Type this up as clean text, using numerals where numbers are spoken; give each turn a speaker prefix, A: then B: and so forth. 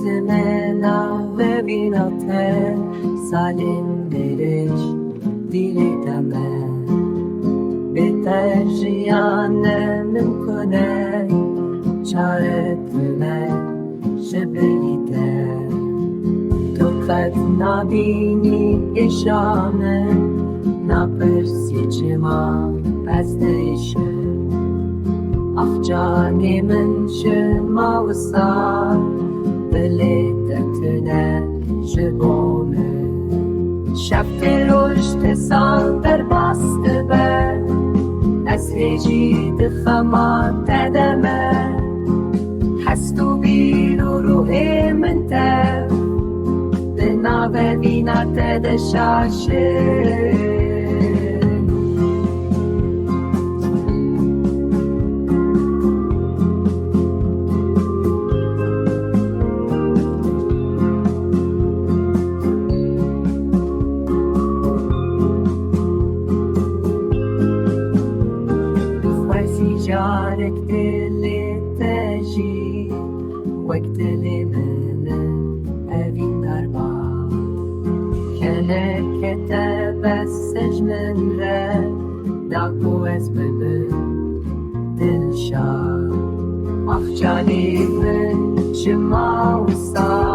A: تمنا ببیناته سالم درش دیدمه بهتر نمیکنه چاره کنه شبیده تو قد نبینی اشانه نپرسی چه ما پستیشه آخ جانی من شما وصال دلی تکنه شبونه شب رشد سال در بسته به از هجی دخمات دمه هستو بیرو روح من تف دنا ببینات دشاشه جارك اللي تجي وقت اللي من أبين دربا كانك كتبسج من رد داكو اسم دل شا أخ جاني من شما وصار